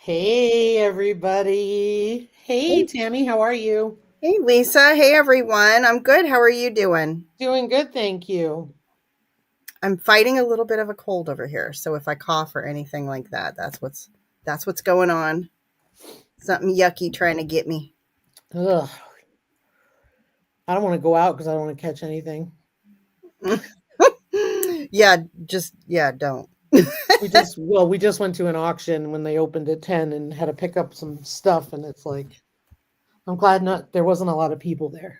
Hey, everybody. Hey, Hey, Tammy, how are you? hey, Lisa. Hey, everyone. I'm good. How are you doing? Doing good, thank you. I'm fighting a little bit of a cold over here, so if I cough or anything like that, that's what's going on. Something yucky trying to get me. Ugh, I don't want to go out because I don't want to catch anything. Yeah, just don't. We just went to an auction when they opened at 10 and had to pick up some stuff, and it's like, I'm glad not there wasn't a lot of people there.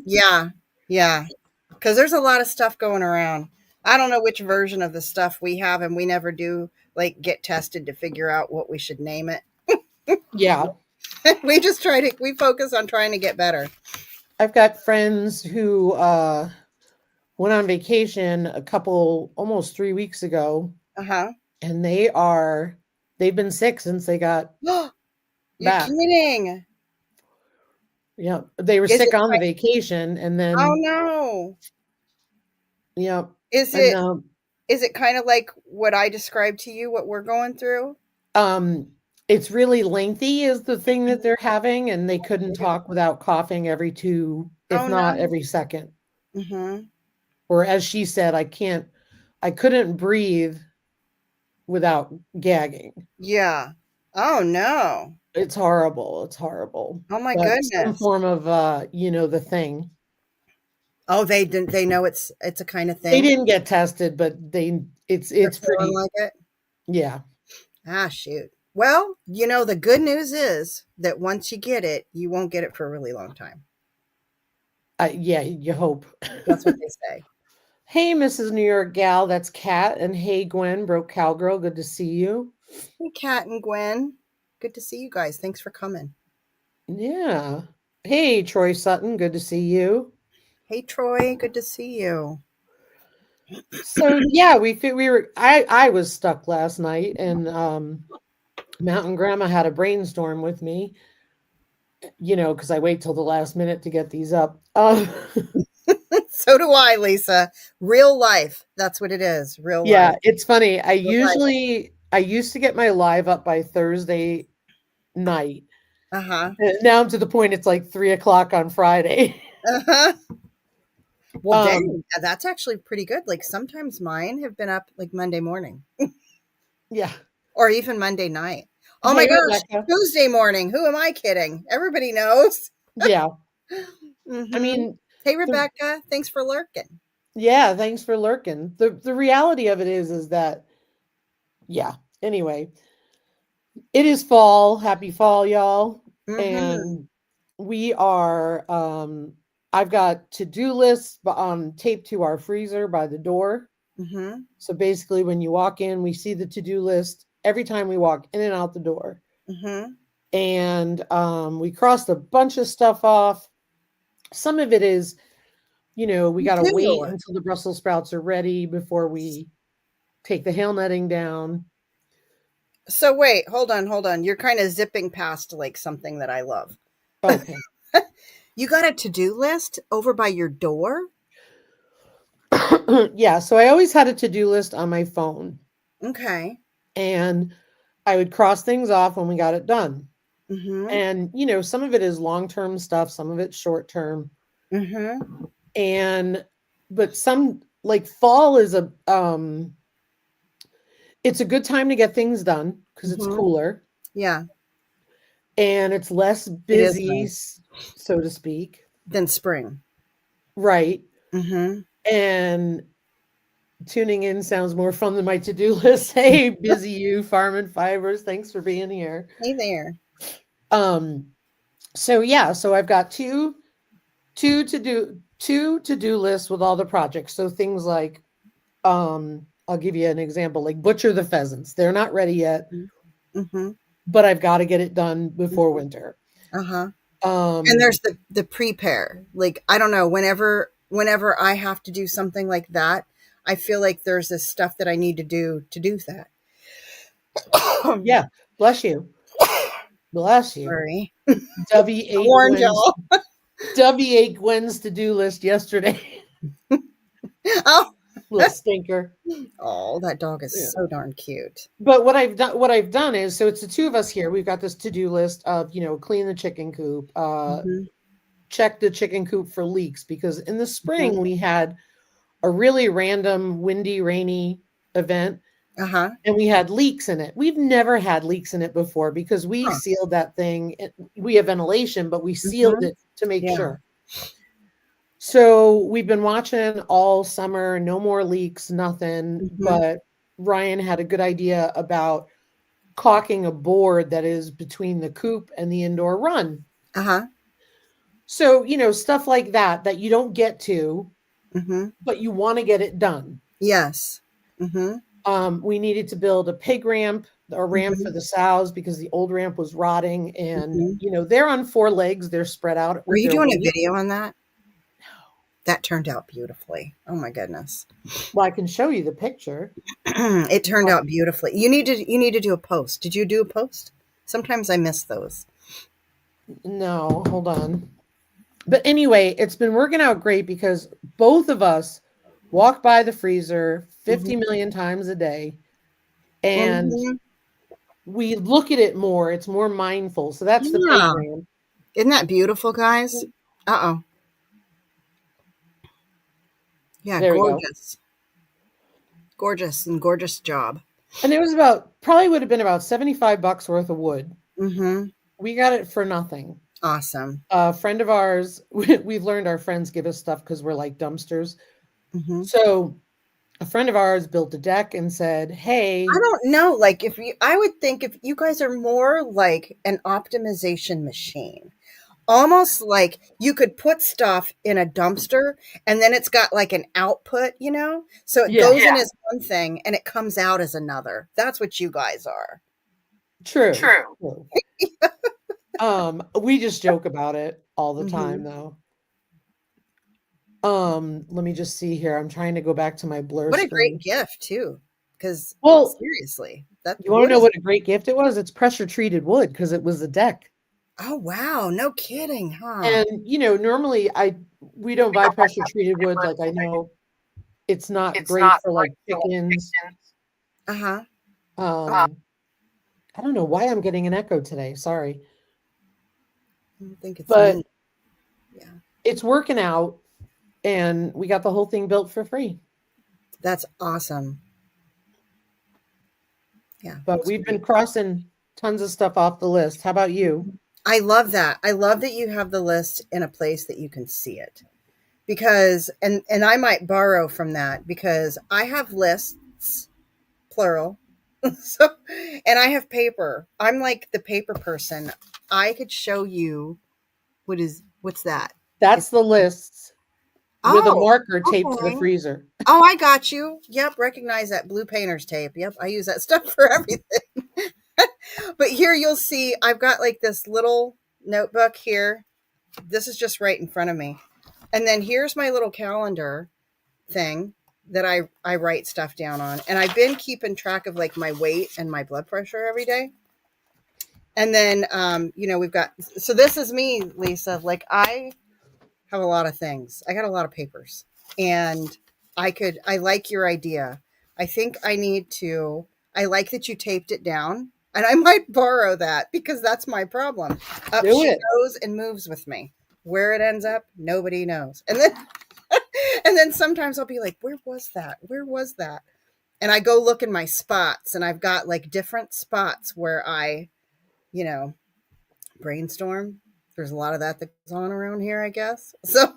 Yeah, yeah. Because there's a lot of stuff going around. I don't know which version of the stuff we have, and we never do like get tested to figure out what we should name it. Yeah, We focus on trying to get better. I've got friends who went on vacation a couple almost 3 weeks ago, Uh huh. and they've been sick since they got You're back. kidding. Yeah, they were Is sick it on the vacation, and Oh, then no. yeah, Is and it is it kinda like what I described to you, what we're going through? um, it's really lengthy is the thing that they're having, and they couldn't talk without coughing every 2, if Oh, not no. every second. Mhm. Or as she said, I couldn't breathe without gagging. Yeah. Oh, no. It's horrible. It's horrible. Oh my But some goodness. form of the thing. Oh, they know it's a kinda They thing? didn't get tested, but They're it's feeling pretty, like it? yeah. Ah, shoot. Well, the good news is that once you get it, you won't get it for a really long time. Yeah, you hope. That's what they say. Hey, Mrs. New York Gal, that's Kat. And hey, Gwen, Broke Cowgirl, good to see you. Hey, Kat and Gwen. Good to see you guys. Thanks for coming. Yeah. Hey, Troy Sutton, good to see you. Hey, Troy. Good to see you. So yeah, we were I was stuck last night, and Mountain Grandma had a brainstorm with me, because I wait till the last minute to get these up. So do I, Lisa. Real life. That's what it is. Real life. Yeah, it's funny. Real life. I used to get my live up by Thursday night. Uh-huh. And now I'm to the point it's like 3 o'clock on Friday. Uh-huh. Well, Um, dang, that's actually pretty good. Like sometimes mine have been up like Monday morning yeah. or even Monday night. Oh my Hey, gosh, Rebecca. Tuesday morning. Who am I kidding? Everybody knows. Yeah. I Mm-hmm. mean, Hey, the Rebecca. Thanks for lurking. yeah, thanks for lurking. The reality of it is that yeah. Anyway, it is fall. Happy fall, y'all. Mm-hmm. And we are I've got to-do lists taped to our freezer by the door. Mm-hmm. So basically when you walk in, we see the to-do list every time we walk in and out the door. Mm-hmm. And we crossed a bunch of stuff off. Some of it is, we You got to wait do. until the Brussels sprouts are ready before we take the hail netting down. So wait, hold on. You're kind of zipping past like something that I love. Okay. You got a to-do list over by your door? Yeah, so I always had a to-do list on my phone, Okay. and I would cross things off when we got it done. Mm-hmm. And some of it is long-term stuff, some of it's short-term. Mm-hmm. And but some, like, fall is it's a good time to get things done because it's Mm-hmm. cooler Yeah, and it's less it is busy, nice. so to speak. Then spring. Right. Mm-hmm. And tuning in sounds more fun than my to-do list. Hey, busy you, Farm and Fibers. Thanks for being here. Hey there. Um, so yeah, so I've got two to-do lists with all the projects. So things like, I'll give you an example, like butcher the pheasants. They're not ready yet, Mm-hmm. but I've got to get it done before winter. Uh-huh. And Um, there's the prepare. Like I don't know, whenever I have to do something like that, I feel like there's this stuff that I need to do that. yeah, bless you. Bless you. Sorry. W I ate warned Gwen's y'all. W ate Gwen's to-do list yesterday. Oh. Little stinker. Oh, that dog is Yeah. so darn cute. But what I've done is, so it's the two of us here. We've got this to-do list of, clean the chicken coop, Hmm. check the chicken coop for leaks, because in the Hmm. spring we had a really random windy, rainy event Uh-huh. and we had leaks in it. We've never had leaks in it before because we Huh. sealed that thing. We have ventilation, but we sealed Hmm. it to make Yeah. sure. So we've been watching all summer, no more leaks, nothing. Hmm. But Ryan had a good idea about caulking a board that is between the coop and the indoor run. Uh-huh. So, stuff like that you don't get to, Hmm. but you want to get it done. Yes. Hmm. We needed to build a pig ramp, a ramp for Hmm. the sows because the old ramp was rotting. And, Hmm. they're on four legs, they're spread out Are with you their doing a weight. video on that? That turned out beautifully. Oh my goodness. Well, I can show you the picture. It turned out beautifully. You need to do a post. Did you do a post? Sometimes I miss those. No, hold on. But anyway, it's been working out great because both of us walk by the freezer 50 Hmm. million times a day and Hmm. we look at it more. It's more mindful. So that's the pig Yeah. ramp. Isn't that beautiful, guys? Uh-oh. Yeah, There we go. gorgeous. Gorgeous and gorgeous job. And it was probably would have been about $75 worth of wood. Mm-hmm. We got it for nothing. Awesome. A friend of ours, we've learned our friends give us stuff because we're like dumpsters. Mm-hmm. So a friend of ours built a deck and said, I hey, don't know. Like, I would think if you guys are more like an optimization machine, almost like you could put stuff in a dumpster and then it's got like an output, So it yeah, goes in as one thing and it comes out as another. That's what you guys are. true. True. We just joke about it all the time Hmm. though. Let me just see here. I'm trying to go back to my blur What a great screen. gift, too. Because Well, seriously, that you want to wood know is. what a great gift it was? It's pressure treated wood because it was the deck. Oh, wow. No kidding, huh? And normally we don't buy pressure treated wood. Like I know it's not great for like chickens. Uh huh. I don't know why I'm getting an echo today. Sorry. I don't think it's But me. Yeah. it's working out and we got the whole thing built for free. That's awesome. Yeah. But It's we've been great. crossing tons of stuff off the list. How about you? I love that. I love that you have the list in a place that you can see it. Because and I might borrow from that because I have lists, plural. So, and I have paper. I'm like the paper person. I could show you what's that? It's That's the lists with a oh, marker taped to the okay. freezer. Oh, I got you. Yep, recognize that blue painter's tape. Yep, I use that stuff for everything. But here you'll see I've got like this little notebook here. This is just right in front of me. And then here's my little calendar thing that I write stuff down on. And I've been keeping track of like my weight and my blood pressure every day. And then we've got, so this is me, Lisa. Like I have a lot of things. I got a lot of papers. And I like your idea. I think I like that you taped it down. And I might borrow that because that's my problem. Up Do she it. goes and moves with me. Where it ends up, nobody knows. And then and then sometimes I'll be like, where was that? Where was that? And I go look in my spots and I've got like different spots where I, you know, brainstorm. There's a lot of that that goes on around here, I guess. So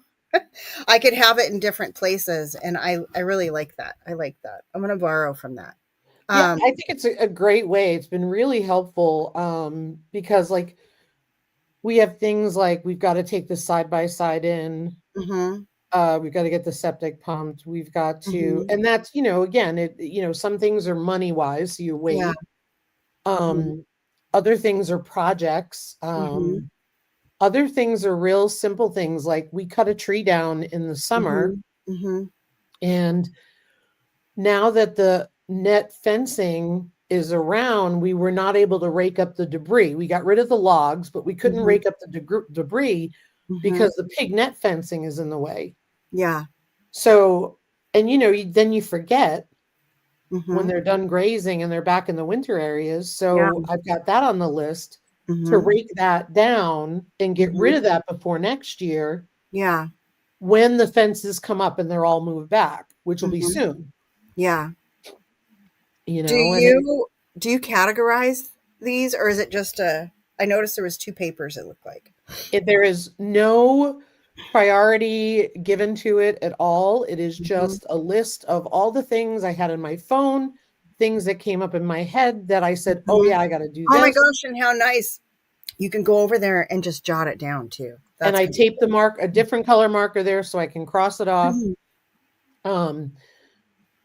I could have it in different places. And I really like that. I like that. I'm going to borrow from that. Yeah, I think it's a great way. It's been really helpful because like we have things like we've got to take the side by side in. Mhm, We've got to get the septic pumped. We've got to, mhm. and that's, again, some things are money wise, so you Yeah. wait. Mhm, Other things are projects. mhm, Other things are real simple things like we cut a tree down in the summer, mhm, mhm, and now that the net fencing is around, we were not able to rake up the debris. We got rid of the logs, but we couldn't mhm, rake up the debris mhm. because the pig net fencing is in the way. Yeah. So And then you forget when Mhm. they're done grazing and they're back in the winter areas. Yeah. So I've got that on the list to Mhm. rake that down and get rid Mhm. of that before next year Yeah. when the fences come up and they're all moved back, which will be Mhm. soon, Yeah. Do and you do you categorize these, or is it just a I noticed there was 2 papers it looked like. there is no priority given to it at all. It is Mhm. just a list of all the things I had in my phone, things that came up in my head that I said, oh, Mhm. yeah, I got to do Oh my this. gosh, and how nice. You can go over there and just jot it down too. And That's I gonna be tape a different color marker there so I can cross it off. Mhm. Um,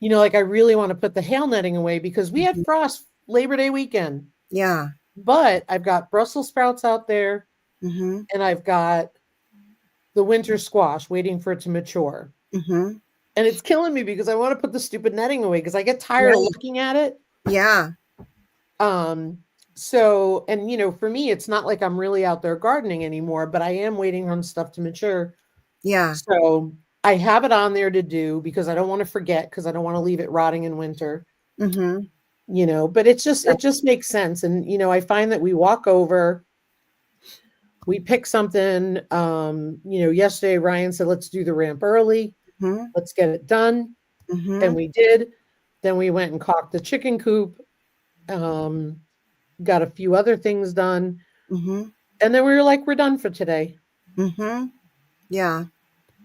like I really want to put the hail netting away because we had Mhm. frost Labor Day weekend, Yeah. but I've got Brussels sprouts out there Mhm. and I've got the winter squash waiting for it to mature. Mhm. And it's killing me because I want to put the stupid netting away because I get tired of Right. looking at it. Yeah. Um, and for me, it's not like I'm really out there gardening anymore, but I am waiting on stuff to mature. Yeah. So I have it on there to do because I don't want to forget because I don't want to leave it rotting in winter. Mhm. But it just makes sense. And I find that we walk over, we pick something. Yesterday Ryan said, let's do the ramp early, Mhm. let's get it done. And Mhm. we did. Then we went and caulked the chicken coop, um, got a few other things done. Mhm. And then we were like, we're done for today. Mhm. Yeah.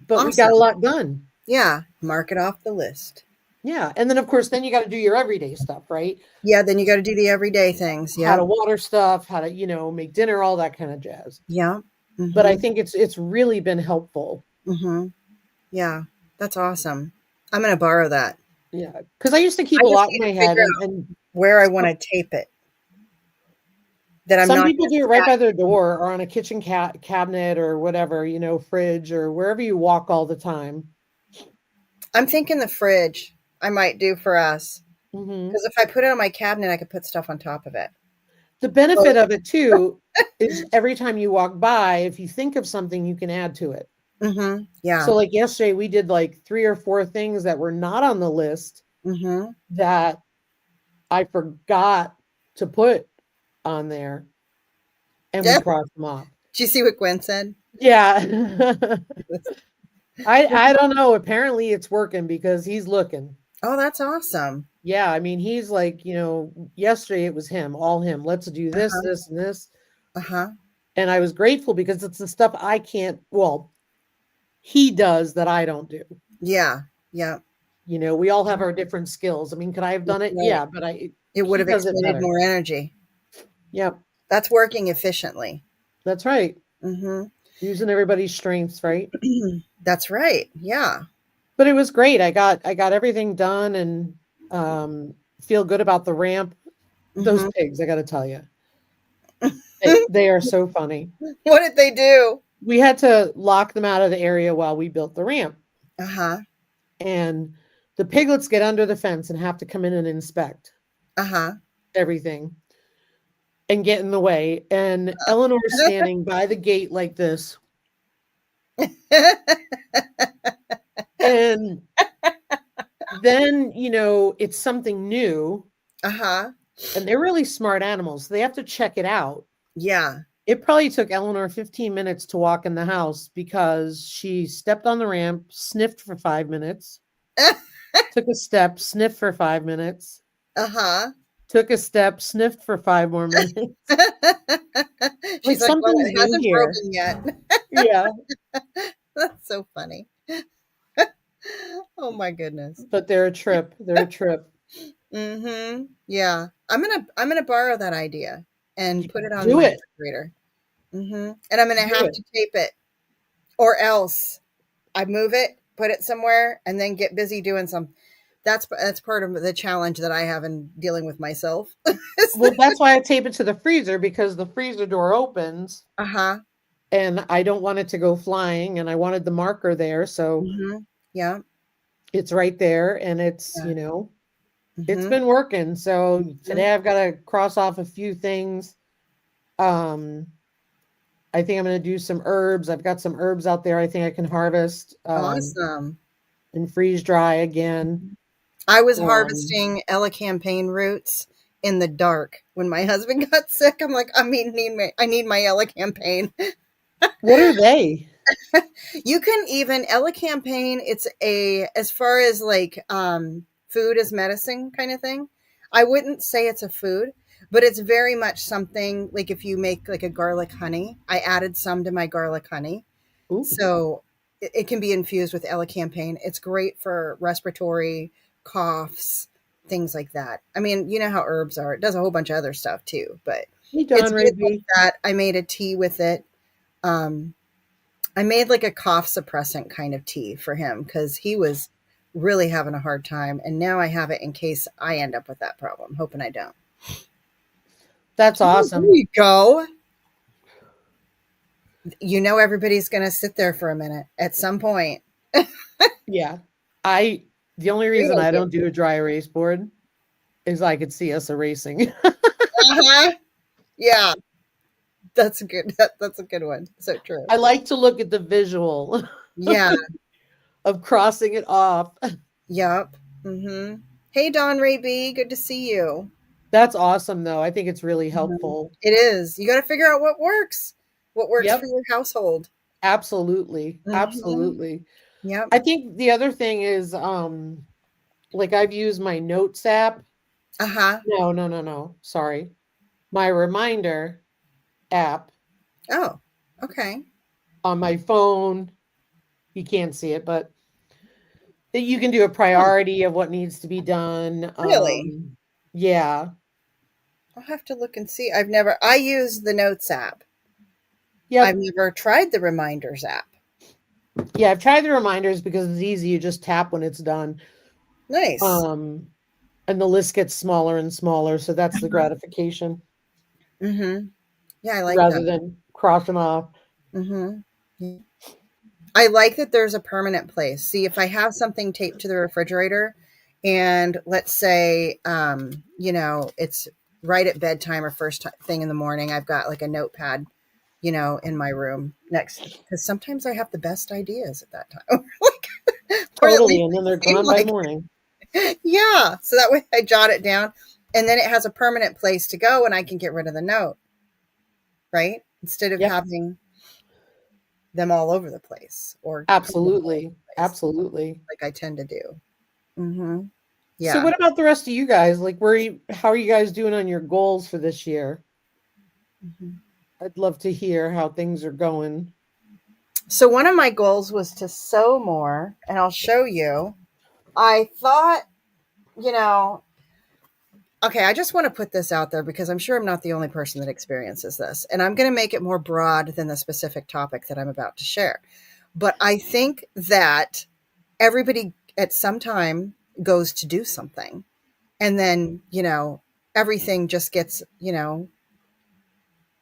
But we got a Awesome. lot done. Yeah. Mark it off the list. Yeah. And then of course, then you got to do your everyday stuff, right? Yeah, then you got to do the everyday things. How Yep. to water stuff, how to, make dinner, all that kind of jazz. Yeah. But I Mhm. think it's really been helpful. Mhm. Yeah. That's awesome. I'm going to borrow that. Yeah. Because I used to keep I a just lot in need to my head figure out and where I want some, to tape it that I'm some not people do it just right at. by their door or on a kitchen cabinet or whatever, fridge or wherever you walk all the time. I'm thinking the fridge I might do for us. Hmm. Because if I put it on my cabinet, I could put stuff on top of it. The benefit Well, of it too is every time you walk by, if you think of something, you can add to it. mhm. Yeah. So like yesterday, we did like 3 or 4 things that were not on the list Mhm. that I forgot to put on there, and we Yeah. crossed them off. Did you see what Gwen said? Yeah. I don't know. Apparently it's working because he's looking. Oh, that's awesome. Yeah, I mean, he's like, yesterday it was him, all him. Let's do this, Uh-huh. this, and this. Uh-huh. And I was grateful because it's the stuff I can't, well, he does that I don't do. Yeah. Yeah. We all have our different skills. I mean, could I have That's done it? right. Yeah, but It would he have does it expended better. more energy. Yep, That's working efficiently. that's right. Mhm. Using everybody's strengths, right? That's right. Yeah. But it was great. I got everything done and feel good about the ramp. Those Mhm. pigs, I got to tell you, they are so funny. What did they do? We had to lock them out of the area while we built the ramp, Uh-huh. and the piglets get under the fence and have to come in and inspect Uh-huh. everything and get in the way. And Eleanor's standing by the gate like this, and then it's something new, Uh-huh. and they're really smart animals. They have to check it out. Yeah. It probably took Eleanor 15 minutes to walk in the house because she stepped on the ramp, sniffed for 5 minutes, took a step, sniffed for 5 minutes, Uh-huh. took a step, sniffed for 5 more minutes. Like She's like, "Well, something's it new hasn't here. broken yet." Yeah. That's so funny. Oh my goodness. But they're a trip. They're a trip. Mhm. Yeah. I'm gonna borrow that idea and put it on Do my it. refrigerator. Mhm. And I'm gonna Do have it. to tape it, or else I move it, put it somewhere, and then get busy doing some. That's part of the challenge that I have in dealing with myself. Well, that's why I tape it to the freezer because the freezer door opens Uh-huh. and I don't want it to go flying and I wanted the marker there. So Mhm. Yeah. it's right there and Yeah. it's Mhm. been working. So Mhm. today I've got to cross off a few things. Um, I think I'm going to do some herbs. I've got some herbs out there I think I can harvest. Awesome. and freeze dry again. I was Um, harvesting elecampane roots in the dark when my husband got sick. I'm like, I need my elecampane. what are they? You can even elecampane. It's a as far as like food as medicine kind of thing. I wouldn't say it's a food, but it's very much something like if you make like a garlic honey. I added some to my garlic honey, Ooh, so it can be infused with elecampane. It's great for respiratory coughs, things like that. I mean, you know how herbs are. It does a whole bunch of other stuff too, but hey, it's Don good like Rigby. that. I made a tea with it. Um, I made like a cough suppressant kind of tea for him because he was really having a hard time. And now I have it in case I end up with that problem. Hoping I don't. That's Oh, there awesome. you go. You know, everybody's going to sit there for a minute at some point. Yeah. I the only Great reason I idea. don't do a dry erase board is I could see us erasing. Uh-huh. Yeah, that's good. That's a good one. So true. I like to look at the visual Yeah. of crossing it off. Yep. Mm-hmm. Hey, Don Ray B. Good to see you. That's awesome though. I think it's really Mhm. helpful. It is. You got to figure out what works for Yep, your household. absolutely. Mm-hmm. Absolutely. Yep. I think the other thing is like I've used my notes app. Uh huh. No, no, no, no. Sorry. My reminder app Oh, okay. on my phone. You can't see it, but that you can do a Oh, priority of what needs to be done. really? Yeah. I'll have to look and see. I use the Notes app. I've Yep. never tried the Reminders app. Yeah, I've tried the reminders because it's easy. You just tap when it's done. Nice. Um, and the list gets smaller and smaller, so that's the gratification Mm-hmm. Yeah, I like rather that. than crossing off. Mm-hmm. I like that there's a permanent place. See, if I have something taped to the refrigerator and let's say, it's right at bedtime or thing in the morning, I've got like a notepad, in my room next, because sometimes I have the best ideas at that time. Or at Totally, least and then they're they seem gone by like morning. it. Yeah. So that way I jot it down and then it has a permanent place to go and I can get rid of the note, right? Instead of Yep, having them all over the place or put them all over absolutely. the place Absolutely. like I tend to do. Mhm. So Yeah. what about the rest of you guys? Like how are you guys doing on your goals for this year? Mhm. I'd love to hear how things are going. So one of my goals was to sew more, and I'll show you. I thought, you know, okay, I just want to put this out there because I'm sure I'm not the only person that experiences this. And I'm going to make it more broad than the specific topic that I'm about to share. But I think that everybody at some time goes to do something. And then, everything just gets,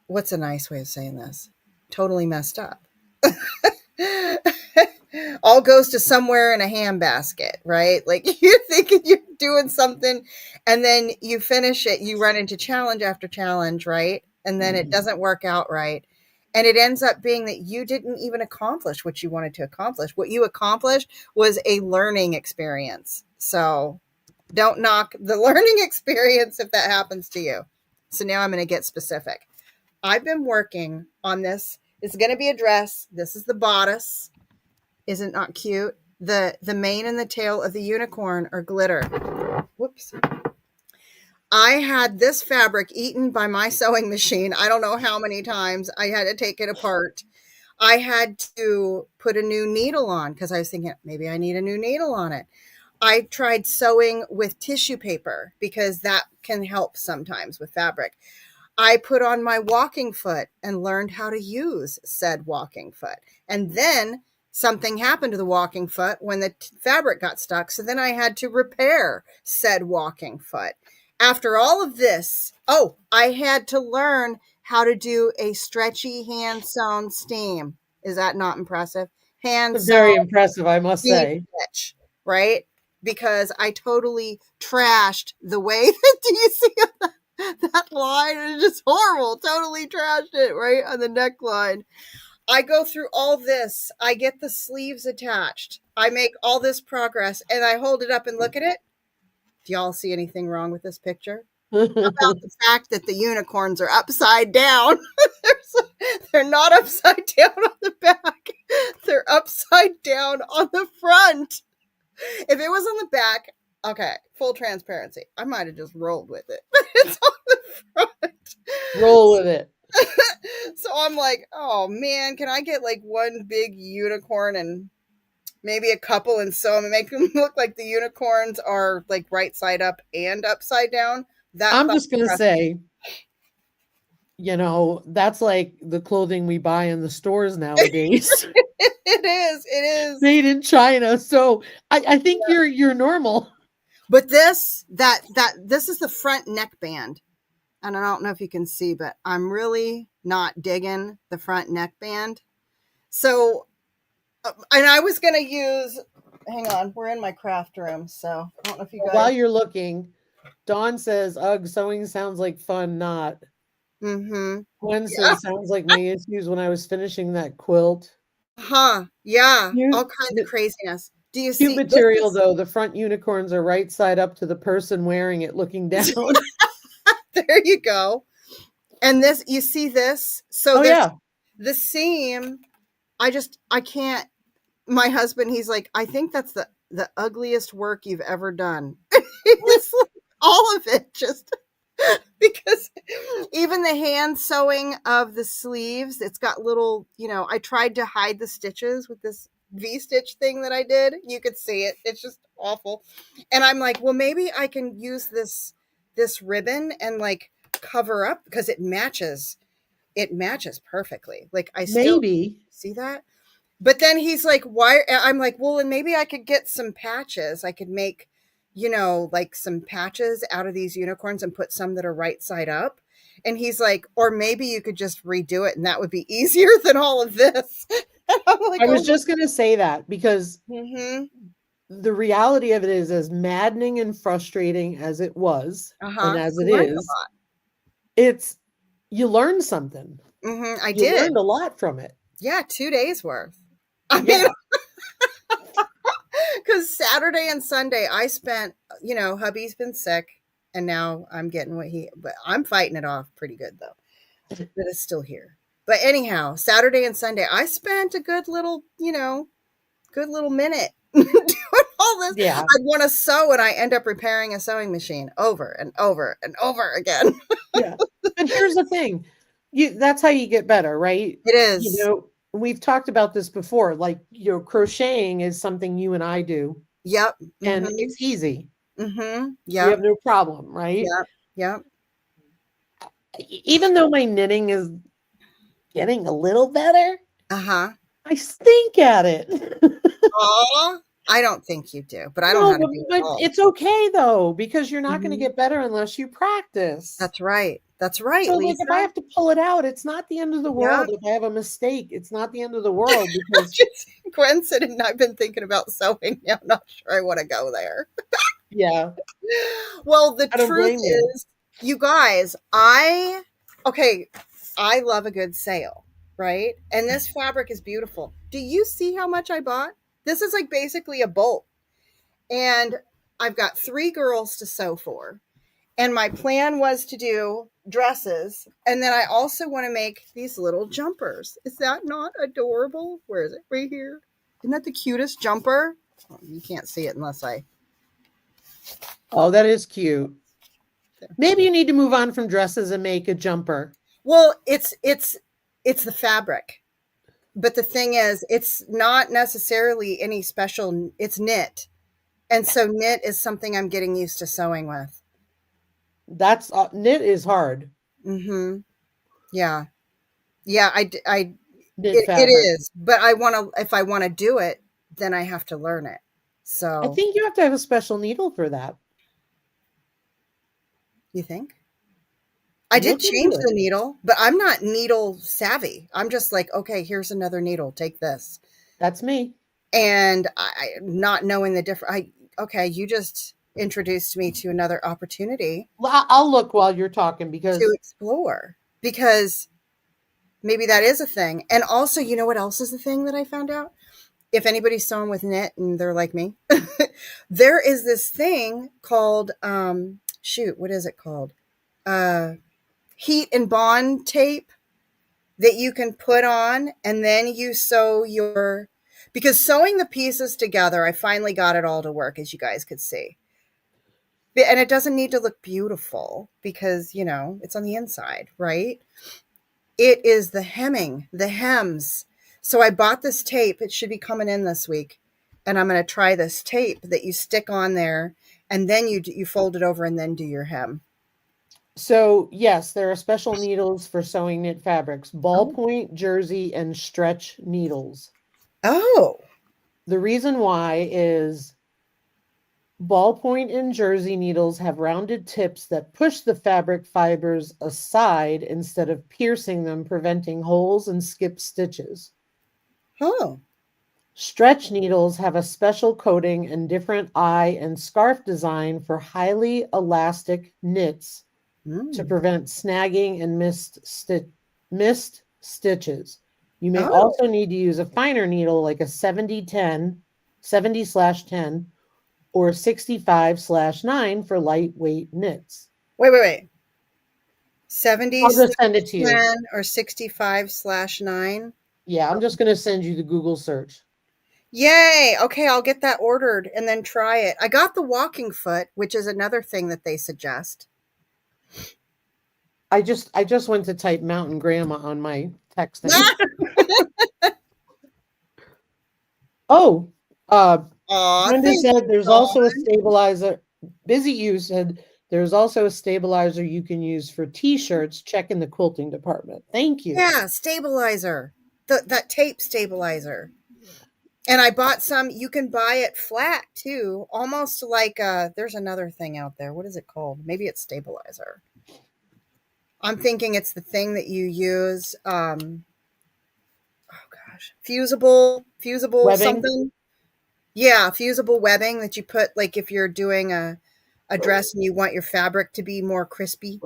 what's a nice way of saying this? Totally messed up. All goes to somewhere in a handbasket, right? Like you're thinking you're doing something and then you finish it, you run into challenge after challenge, right? And then it doesn't work out right. And it ends up being that you didn't even accomplish what you wanted to accomplish. What you accomplished was a learning experience. So don't knock the learning experience if that happens to you. So now I'm going to get specific. I've been working on this. It's going to be a dress. This is the bodice. Isn't it not cute? The mane and the tail of the unicorn are glitter. Whoops. I had this fabric eaten by my sewing machine. I don't know how many times I had to take it apart. I had to put a new needle on because I was thinking maybe I need a new needle on it. I tried sewing with tissue paper because that can help sometimes with fabric. I put on my walking foot and learned how to use said walking foot. And then something happened to the walking foot when the fabric got stuck. So then I had to repair said walking foot. After all of this, I had to learn how to do a stretchy hand sewn steam. Is that not impressive? Hand sewn Very impressive, I must deep say. stitch, right? Because I totally trashed the way that do you see that line? It's just horrible. Totally trashed it right on the neckline. I go through all this. I get the sleeves attached. I make all this progress and I hold it up and look at it. Do y'all see anything wrong with this picture? About the fact that the unicorns are upside down. They're not upside down on the back. They're upside down on the front. If it was on the back, okay, full transparency, I might have just rolled with it. But it's on the front. Roll with it. So I'm like, oh man, can I get like one big unicorn and maybe a couple and sew them and make them look like the unicorns are like right side up and upside down? I'm just going to say, that's like the clothing we buy in the stores nowadays. It is made in China. So I think you're normal. But this is the front neck band. And I don't know if you can see, but I'm really not digging the front neck band. So, and I was going to use, hang on, we're in my craft room. So I don't know if you guys. While you're looking, Dawn says, ugh, sewing sounds like fun, not. Mm-hmm. Gwen says, sounds like my issues when I was finishing that quilt. Yeah. All kinds of craziness. Do you see material though? The front unicorns are right side up to the person wearing it, looking down. There you go. And this, you see this? So the seam, I can't, my husband, he's like, I think that's the ugliest work you've ever done. It's like, all of it, just because even the hand sewing of the sleeves, it's got little, I tried to hide the stitches with this V-stitch thing that I did. You could see it. It's just awful. And I'm like, well, maybe I can use this ribbon and like cover up because it matches perfectly. Like I still see that. But then he's like, why? I'm like, well, and maybe I could get some patches. I could make, like some patches out of these unicorns and put some that are right side up. And he's like, or maybe you could just redo it and that would be easier than all of this. Like, I was just going to say that because the reality of it is, as maddening and frustrating as it was, and as it is, you learned something. I did. You learned a lot from it. Yeah, 2 days worth. I mean, because Saturday and Sunday I spent, hubby's been sick and now I'm getting but I'm fighting it off pretty good though. But it's still here. But anyhow, Saturday and Sunday, I spent a good little minute doing all this. Yeah. I want to sew and I end up repairing a sewing machine over and over and over again. Yeah. And here's the thing. That's how you get better, right? It is. We've talked about this before. Like, crocheting is something you and I do. Yep. And it's easy. Yeah. You have no problem, right? Yep. Even though my knitting is getting a little better, I stink at it. Aw, I don't think you do, but I don't know how to do it all. It's okay though, because you're not going to get better unless you practice. That's right. So Lisa, if I have to pull it out, it's not the end of the world. If I have a mistake, it's not the end of the world. Because Gwen said, and I've been thinking about sewing. I'm not sure I want to go there. Yeah. Well, the truth is, you guys, I love a good sale, right? And this fabric is beautiful. Do you see how much I bought? This is like basically a bolt. And I've got 3 girls to sew for. And my plan was to do dresses. And then I also want to make these little jumpers. Is that not adorable? Where is it? Right here. Isn't that the cutest jumper? Oh, you can't see it unless I. Oh, that is cute. Maybe you need to move on from dresses and make a jumper. Well, it's the fabric. But the thing is, it's not necessarily any special. It's knit. And so knit is something I'm getting used to sewing with. That's knit is hard. Yeah. It is, but if I want to do it, then I have to learn it. So I think you have to have a special needle for that. You think? I did change the needle, but I'm not needle savvy. I'm just like, okay, here's another needle. Take this. That's me. And I not knowing the difference. Okay, you just introduced me to another opportunity. Well, I'll look while you're talking to explore, because Maybe that is a thing. And also, you know what else is a thing that I found out? If anybody's sewing with knit and they're like me, there is this thing called shoot, what is it called? Uh Heat and bond tape that you can put on, and then you sew your, because sewing the pieces together, I finally got it all to work, as you guys could see. And it doesn't need to look beautiful because, you know, it's on the inside, right? It is the hemming, the hems. So I bought this tape. It should be coming in this week. And I'm going to try this tape that you stick on there, and then you fold it over and then do your hem. So, yes, there are special needles for sewing knit fabrics, ballpoint, jersey, and stretch needles. Oh. The reason why is ballpoint and jersey needles have rounded tips that push the fabric fibers aside instead of piercing them, preventing holes and skip stitches. Oh. Stretch needles have a special coating and different eye and scarf design for highly elastic knits to prevent snagging and missed stitches. You may also need to use a finer needle like a 70/10 or 65/9 for lightweight knits. Wait. 70 I'll just send it to you. 10 or 65/9. Yeah, I'm just going to send you the Google search. Yay. Okay, I'll get that ordered and then try it. I got the walking foot, which is another thing that they suggest. I just went to type Mountain Grandma on my text. Brenda said there's also a stabilizer. Busy You said there's also a stabilizer you can use for t-shirts. Check in the quilting department. Thank you. Yeah, stabilizer. That tape stabilizer. And I bought some. You can buy it flat too, almost like there's another thing out there. What is it called? Maybe it's stabilizer. I'm thinking it's the thing that you use. Fusible webbing. Something. Yeah, fusible webbing that you put, like if you're doing a dress and you want your fabric to be more crispy.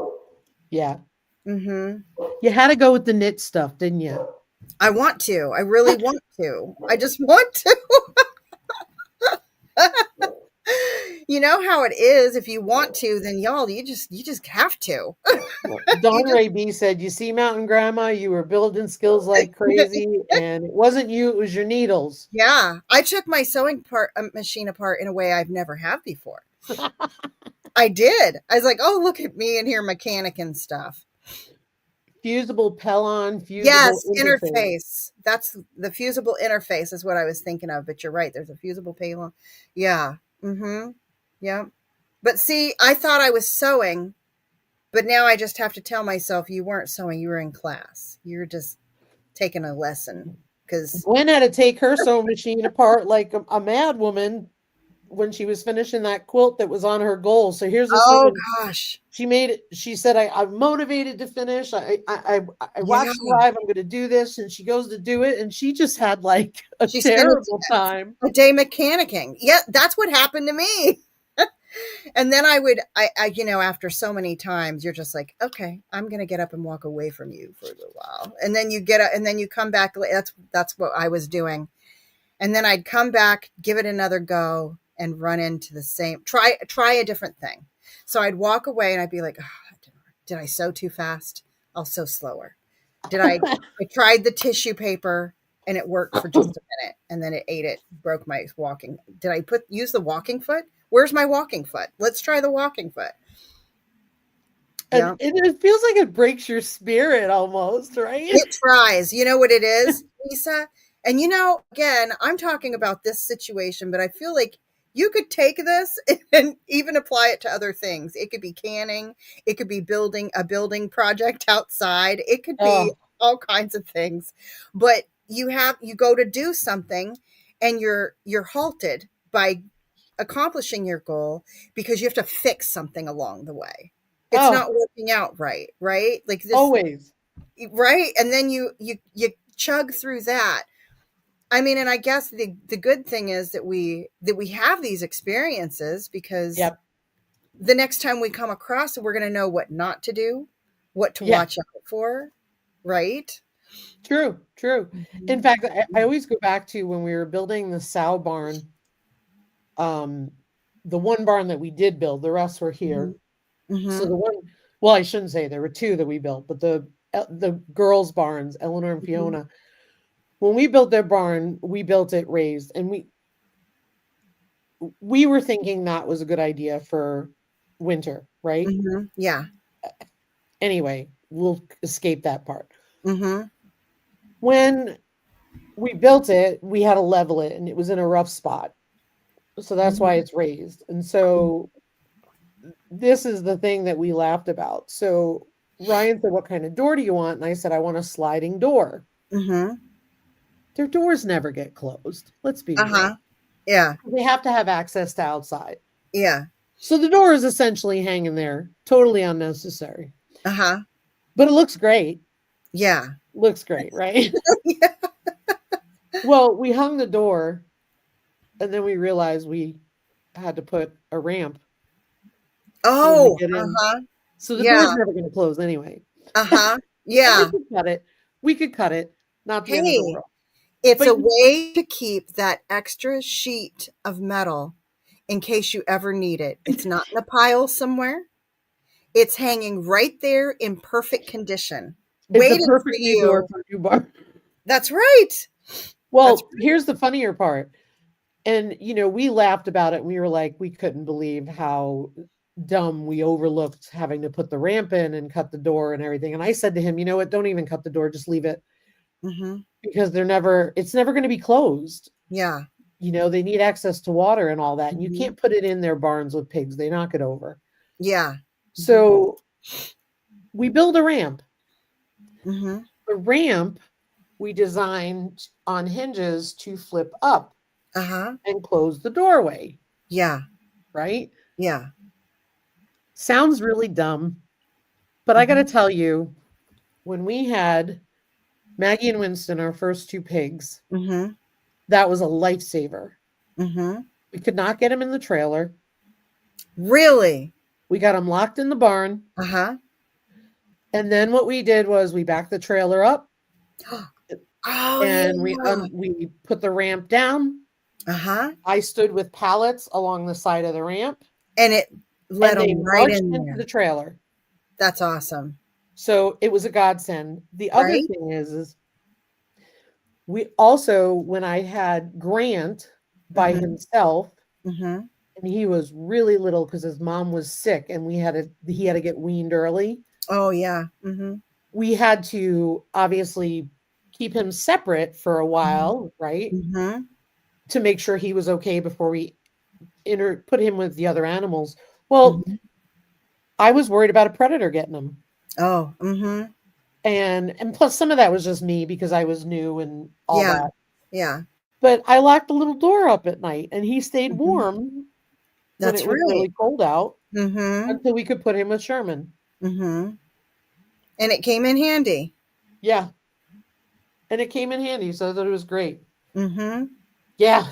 Yeah. Mm-hmm. You had to go with the knit stuff, didn't you? I want to. I really want to. I just want to. You know how it is. If you want to, then y'all, you just have to. Dawn Ray B said, "You see, Mountain Grandma, you were building skills like crazy, and it wasn't you; it was your needles." Yeah, I took my sewing machine apart in a way I've never have before. I did. I was like, "Oh, look at me in here mechanicking stuff." Fusible Pellon, fusible interface. That's the fusible interface is what I was thinking of. But you're right. There's a fusible Pellon. Yeah. Mm-hmm. Yeah. But see, I thought I was sewing, but now I just have to tell myself you weren't sewing. You were in class. You were just taking a lesson. Because Gwen had to take her sewing machine apart like a mad woman when she was finishing that quilt that was on her goal. So here's this woman. Gosh. She made it. She said, I'm motivated to finish. I watched live. I'm going to do this. And she goes to do it. And she just had like a terrible time. A day mechanicking. Yeah, that's what happened to me. And then I you know, after so many times, you're just like, okay, I'm going to get up and walk away from you for a little while. And then you get up and then you come back. That's what I was doing. And then I'd come back, give it another go, and run into the same, try a different thing. So I'd walk away and I'd be like, oh, did I sew too fast? I'll sew slower. I tried the tissue paper and it worked for just a minute and then it ate it, broke my walking. Did I use the walking foot? Where's my walking foot? Let's try the walking foot. And it feels like it breaks your spirit almost, right? It tries. You know what it is, Lisa? And you know, again, I'm talking about this situation, but I feel like you could take this and even apply it to other things. It could be canning. It could be building a building project outside. It could be all kinds of things. But you go to do something and you're halted by accomplishing your goal because you have to fix something along the way. It's not working out right? Like this always. Right? And then you chug through that. I mean, and I guess the good thing is that we have these experiences because the next time we come across it, we're going to know what not to do, what to watch out for, right? True, true. In Mhm. fact, I always go back to when we were building the sow barn. Um, the one barn that we did build, the rest were here. Mhm. So Mhm. the one, well, I shouldn't say there were two that we built, but the girls' barns, Eleanor and Mhm. Fiona, when we built their barn, we built it raised, and we were thinking that was a good idea for winter, right? Mhm. Yeah. Anyway, we'll escape that part. Mhm. When we built it, we had to level it, and it was in a rough spot. So that's why Mhm. it's raised. And so this is the thing that we laughed about. So Ryan said, "What kind of door do you want?" And I said, "I want a sliding door." Mhm. Their doors never get closed. Let's be real. Uh-huh. Yeah. They have to have access to outside. Yeah. So the door is essentially hanging there, totally unnecessary. Uh-huh. But it looks great. Yeah. Looks great, right? Yeah. Well, we hung the door and then we realized we had to put a ramp for them to Oh, get in. uh-huh. So the door's Yeah. never going to close anyway. Uh-huh. But we Yeah. could cut it. We could cut it. Not the end of the Hey, world. it's But a way to keep that extra sheet of metal in case you ever need it. It's not in a pile somewhere. It's hanging right there in perfect condition, it's a waiting for perfect new door you. for a new bar. That's right. That's Well, right. here's the funnier part. And, we laughed about it. We were like, we couldn't believe how dumb we overlooked having to put the ramp in and cut the door and everything. And I said to him, you know what? Don't even cut the door. Just leave it Mhm. because it's never going to be closed. Yeah. They need access to water and all that. And you Mhm. can't put it in their barns with pigs. They knock it over. Yeah. Mhm. So we build a ramp. Mhm. The ramp we designed on hinges to flip up Uh-huh. and close the doorway, Yeah. right? Yeah. Sounds really dumb, but I got to Mhm. tell you, when we had Maggie and Winston, our first two pigs, Mhm. that was a lifesaver. Mhm. We could not get them in the trailer. Really? We got them locked in the barn. Uh-huh. And then what we did was we backed the trailer up Oh, and yeah. we put the ramp down. Uh-huh. I stood with pallets along the side of the ramp And it let and they them right marched in into the there. trailer. That's awesome. So it was a godsend. The other Right? thing is we also, when I had Grant by Mhm. himself, Mhm. and he was really little because his mom was sick and he had to get weaned early. Oh, yeah. Mhm. We had to obviously keep him separate for a Mhm. while, right? Mhm. To make sure he was okay before we put him with the other animals. Well, Mhm. I was worried about a predator getting him. Oh, mhm. And plus some of that was just me because I was new and all Yeah. that. Yeah. But I locked the little door up at night and he stayed Mhm. warm when it That's was right. really cold out Mhm. until we could put him with Sherman. Mhm. And it came in handy. Yeah. And it came in handy, so I thought it was great. Mhm. Yeah.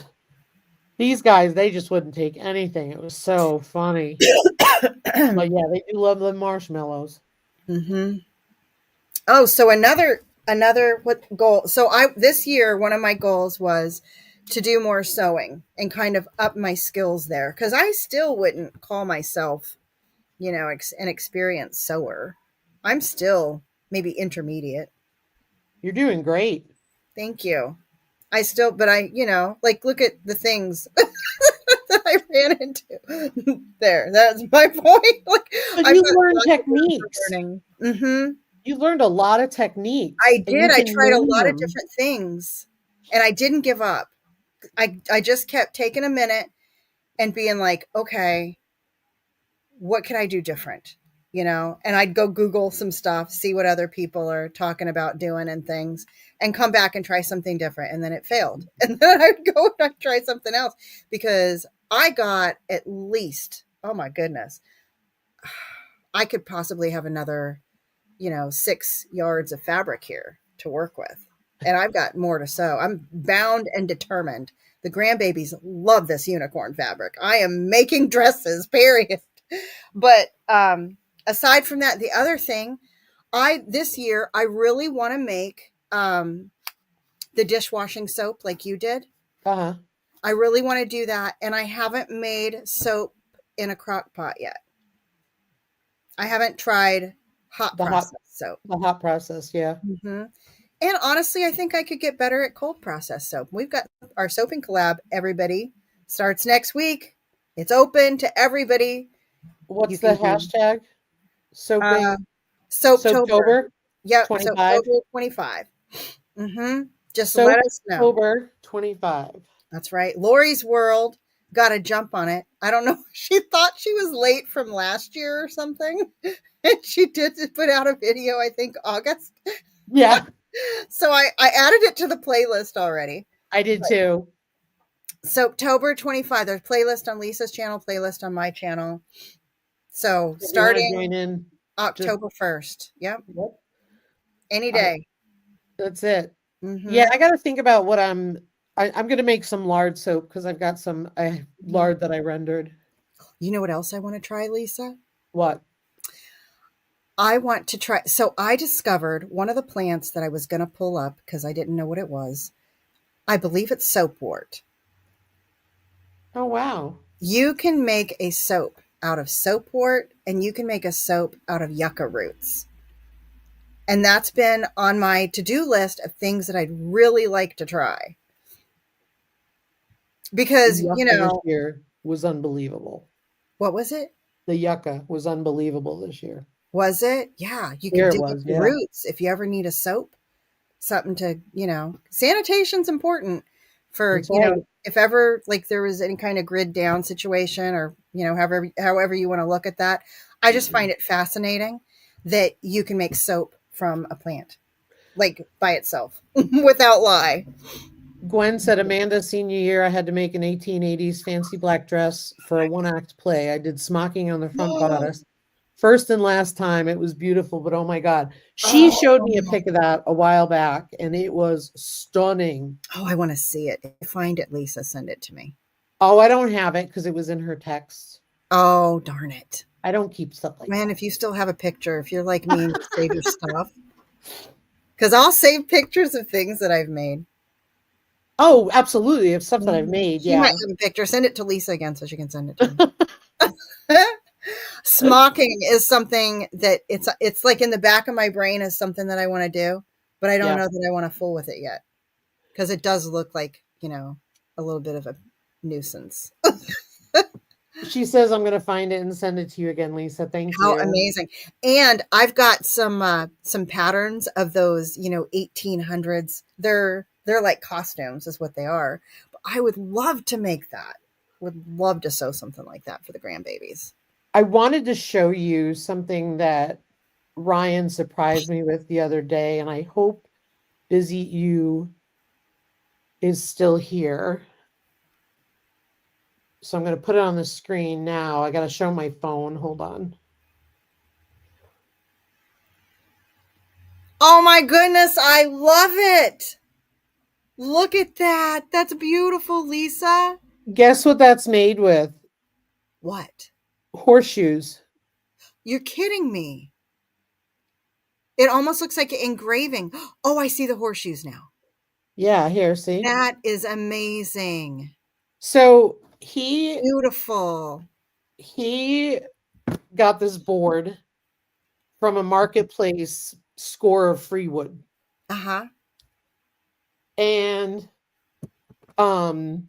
These guys, they just wouldn't take anything. It was so funny. But yeah, they do love the marshmallows. Mhm. Oh, so another what goal? So I this year one of my goals was to do more sewing and kind of up my skills there because I still wouldn't call myself, an experienced sewer. I'm still maybe intermediate. You're doing great. Thank you. I still, but like look at the things that I ran into there. That's my point. Like But I've you got learned lots of room for techniques. learning. Mm-hmm. You learned a lot of techniques I and did. you I can tried a name lot of them. different things, and I didn't give up. I just kept taking a minute and being like, okay, what can I do different? And I'd go Google some stuff, see what other people are talking about doing and things, and come back and try something different. And then it failed. And then I'd go and I'd try something else because I got at least, oh my goodness, I could possibly have another, 6 yards of fabric here to work with. And I've got more to sew. I'm bound and determined. The grandbabies love this unicorn fabric. I am making dresses, period. But aside from that, the other thing, I this year I really want to make the dishwashing soap like you did. Uh-huh. I really want to do that. And I haven't made soap in a crock pot yet. I haven't tried hot The hot process soap. the hot process, yeah. Hmm. And honestly, I think I could get better at cold process soap. We've got our soaping collab, everybody. Starts next week. It's open to everybody. You What's the can do hashtag? uh, Soaping Soaptober. Soaptober Yep, 25. Soaptober 25. Mm-hmm. Just let us know. Soaptober 25. That's right. Lori's World got a jump on it. I don't know. She thought she was late from last year or something. And she did put out a video, I think August. Yeah, So I added it to the playlist already. I did too. Soaptober 25. There's playlist on Lisa's channel, playlist on my channel. So If you want to starting join in, just October 1st. Yep. yep. Any I, day. that's it. Mm-hmm. Yeah, I got to think about what I'm going to make some lard soap because I've got some lard that I rendered. You know what else I want to try, Lisa? What? I want to try. So I discovered one of the plants that I was going to pull up because I didn't know what it was. I believe it's soapwort. Oh, wow. You can make a soap out of soapwort and you can make a soap out of yucca roots. And that's been on my to-do list of things that I'd really like to try. Because, The yucca this year was unbelievable. what was it? The yucca was unbelievable this year. Was it? Yeah. You can Here it dig up was, the yeah. roots if you ever need a soap. Something to, sanitation's important for, That's right. if ever like there was any kind of grid down situation or, however you want to look at that. I just find it fascinating that you can make soap from a plant, like by itself, without lie. Gwen said, Amanda, senior year, I had to make an 1880s fancy black dress for a one-act play. I did smocking on the front bodice. First and last time. It was beautiful, but oh my God. She showed me a pic of that a while back, and it was stunning. Oh, I want to see it. If you find it, Lisa, send it to me. Oh, I don't have it because it was in her text. Oh, darn it. I don't keep stuff like Man, that. if you still have a picture, if you're like me and you save your stuff. Because I'll save pictures of things that I've made. Oh, absolutely. It's stuff that I've made. She might Yeah. have a picture. Send it to Lisa again so she can send it to me. Smocking is something that it's like in the back of my brain is something that I want to do, but I don't know that I want to fool with it yet because it does look like, a little bit of a nuisance. She says I'm going to find it and send it to you again, Lisa. Thank you. How amazing. And I've got some patterns of those, 1800s. They're like costumes is what they are. But I would love to make that. Would love to sew something like that for the grandbabies. I wanted to show you something that Ryan surprised me with the other day, and I hope Busy You is still here. So I'm going to put it on the screen now. I got to show my phone. Hold on. Oh my goodness, I love it. Look at that. That's beautiful, Lisa. Guess what that's made with? What? Horseshoes. You're kidding me. It almost looks like engraving. Oh, I see the horseshoes now. Yeah, here, see? That is amazing. So Beautiful. He got this board from a marketplace score of Freewood. Uh-huh. And Gwen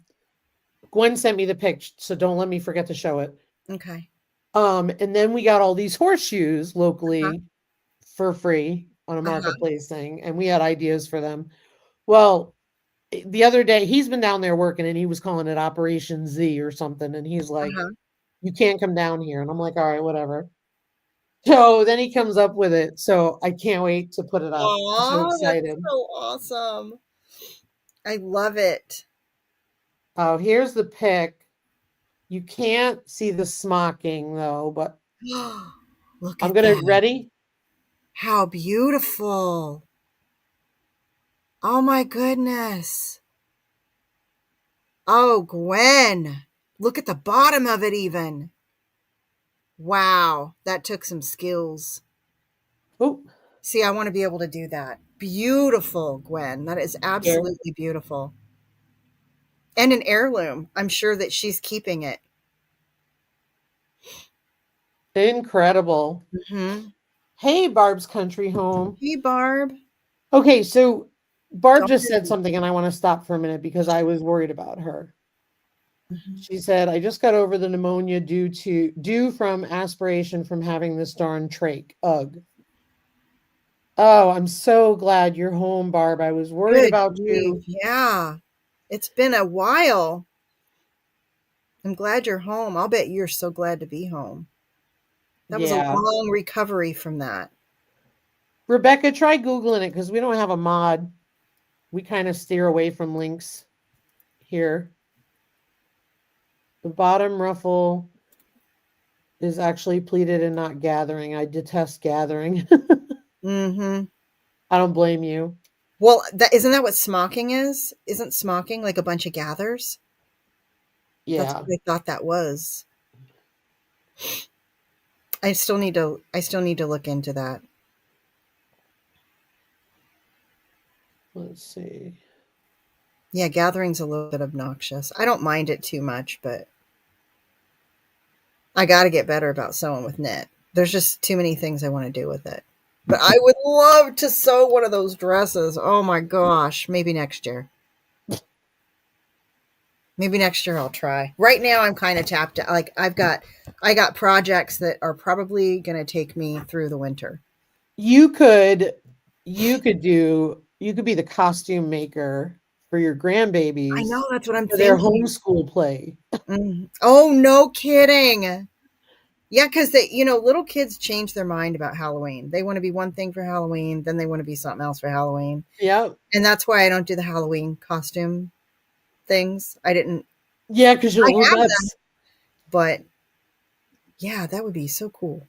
sent me the picture, so don't let me forget to show it. Okay. And then we got all these horseshoes locally for free on a marketplace thing, and we had ideas for them. Well, the other day he's been down there working and he was calling it Operation Z or something, and he's like, you can't come down here. And I'm like, all right, whatever. So then he comes up with it. So I can't wait to put it up. I'm so excited. That's so awesome. I love it. Oh, here's the pic. You can't see the smocking though, but Look I'm at gonna that. ready. How beautiful. Oh my goodness. Oh, Gwen. Look at the bottom of it even. Wow, that took some skills. Oh, See, I want to be able to do that. Beautiful, Gwen. That is Here. absolutely beautiful. And an heirloom. I'm sure that she's keeping it. Incredible. Hmm. Hey, Barb's Country Home. Hey, Barb. Okay, so Barb Don't just said do- something, and I want to stop for a minute because I was worried about her. Mhm. She said, "I just got over the pneumonia due from aspiration from having this darn trach. Ugh." Oh, I'm so glad you're home, Barb. I was worried Good about grief. you. Yeah. It's been a while. I'm glad you're home. I'll bet you're so glad to be home. That was a Yeah. long recovery from that. Rebecca, try Googling it because we don't have a mod. We kind of steer away from links here. The bottom ruffle is actually pleated and not gathering. I detest gathering. Hmm. I don't blame you. Well, that isn't that what smocking is? Isn't smocking like a bunch of gathers? That's Yeah. what I thought that was. I still need to look into that. Let's see. Yeah, gathering's a little bit obnoxious. I don't mind it too much, but I got to get better about sewing with knit. There's just too many things I want to do with it. But I would love to sew one of those dresses. Oh my gosh, maybe next year. Maybe next year I'll try. Right now I'm kind of tapped out. Like I got projects that are probably going to take me through the winter. You could you could be the costume maker for your I grandbabies know that's what I'm for their thinking. homeschool play. Oh, no kidding. Yeah, because little kids change their mind about Halloween. They want to be one thing for Halloween, then they want to be something else for Halloween. Yep. And that's why I don't do the Halloween costume things. I didn't, Yeah, because you're a I little have them, nuts. but yeah, that would be so cool.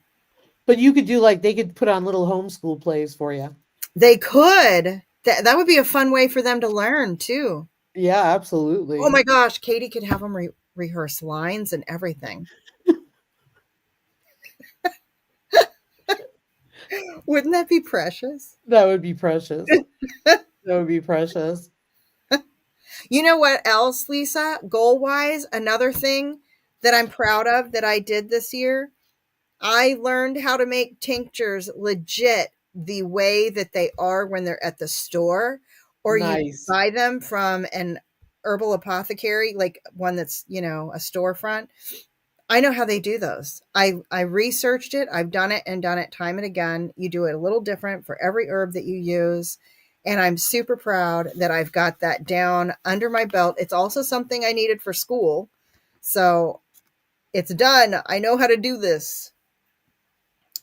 But you could do like they could put on little homeschool plays for you. They could. That would be a fun way for them to learn too. Yeah, Oh absolutely. my gosh, Katie could have them rehearse lines and everything. Wouldn't that be precious? That would be precious. That would be precious. You know what else, Lisa? Goal wise, another thing that I'm proud of that I did this year, I learned how to make tinctures legit the way that they are when they're at the store, or you Nice. buy them from an herbal apothecary, like one that's, a storefront. I know how they do those. I researched it. I've done it and done it time and again. You do it a little different for every herb that you use. And I'm super proud that I've got that down under my belt. It's also something I needed for school. So it's done. I know how to do this.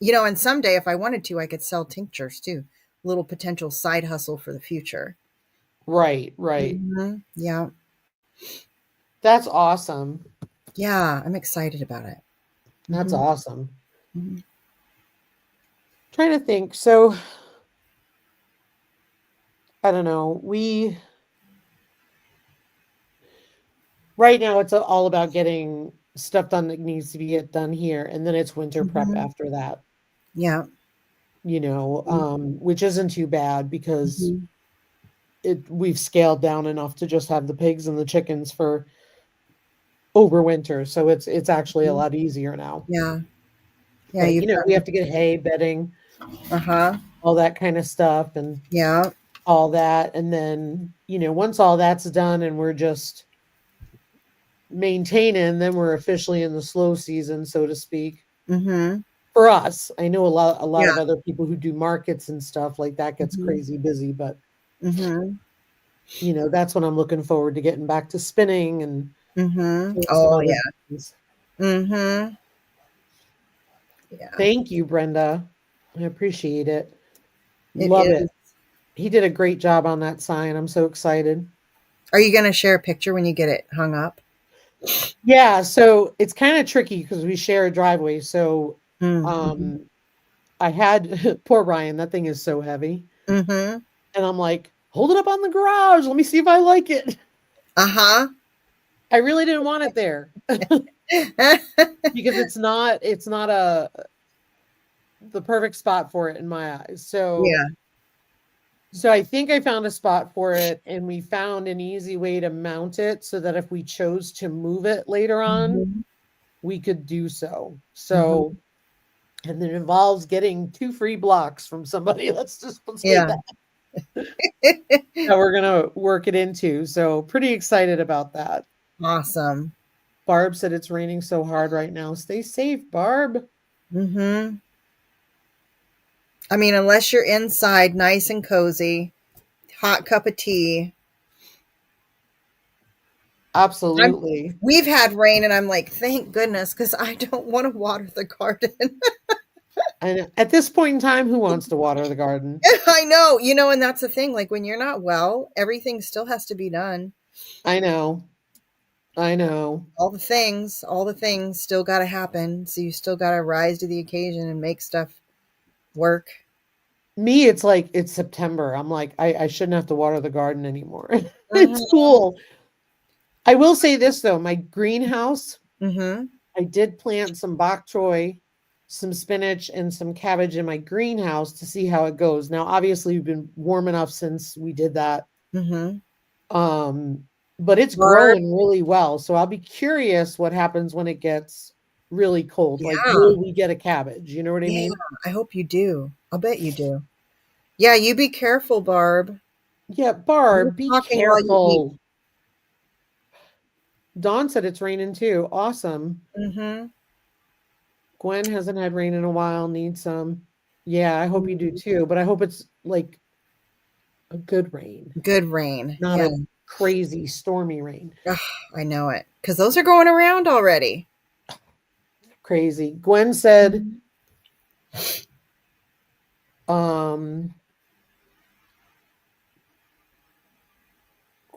And someday if I wanted to, I could sell tinctures too. Little potential side hustle for the future. Right, right. Yeah. That's awesome. Yeah. I'm excited about it. That's Mhm. awesome. Mhm. Trying to think. So I don't know. We right now it's all about getting stuff done that needs to be get done here, and then it's winter prep Mhm. after that. Yeah. Which isn't too bad because Mhm. we've scaled down enough to just have the pigs and the chickens for over winter, so it's actually a Mhm. lot easier now. Yeah. Yeah. But You've we got, have to get hay, bedding, uh-huh. all that kind of stuff, and Yeah. all that, and then once all that's done, and we're just maintaining, then we're officially in the slow season, so to speak. Mhm. For us, I know a lot Yeah. of other people who do markets and stuff like that gets Mhm. crazy busy, but Mhm. that's when I'm looking forward to getting back to spinning and Mhm. doing some Oh, other yeah. things. Mhm. Yeah. Thank you, Brenda. I appreciate it. It Love is. it. He did a great job on that sign. I'm so excited. Are you going to share a picture when you get it hung up? Yeah, so it's kind of tricky because we share a driveway. So Mhm. um I had poor Ryan, that thing is so heavy. Mhm. And I'm like, hold it up on the garage. Let me see if I like it. Uh-huh. I really didn't want it there because it's not a the perfect spot for it in my eyes. So Yeah. so I think I found a spot for it, and we found an easy way to mount it so that if we chose to move it later on, Mhm. we could do so. Mhm. So, and it involves getting 2 free blocks from somebody. Let's say Yeah. that. That we're gonna work it into. So pretty excited about that. Awesome. Barb said it's raining so hard right now. Stay safe, Barb. Mhm. I mean, unless you're inside, nice and cozy, hot cup of tea. I'm Absolutely. We've had rain and I'm like, thank goodness, because I don't want to water the garden. And at this point in time, who wants to water the garden? I know, and that's the thing. Like when you're not well, everything still has to be done. I know. I know. All the things still got to happen. So you still got to rise to the occasion and make stuff work. Me, it's like it's September. I'm like, I shouldn't have to water the garden anymore. It's Mhm. cool. I will say this though, my greenhouse, Mhm. I did plant some bok choy, some spinach, and some cabbage in my greenhouse to see how it goes. Now, obviously, we've been warm enough since we did that. Mhm. Um, but it's Barb. growing really well. So I'll be curious what happens when it gets really cold. Like, Yeah. will we get a cabbage? You know what I Yeah. mean? I hope you do. I'll bet you do. Yeah, you be careful, Barb. Yeah, You're Barb, be talking while you eat. careful. Dawn said it's raining too. Awesome. Mhm. Gwen hasn't had rain in a while, needs some. Yeah, I hope you do too, but I hope it's like a good rain, Good rain. not Yeah. a crazy stormy rain. Ugh, I know it. Because those are going around already. Crazy. Gwen said, Mhm. um,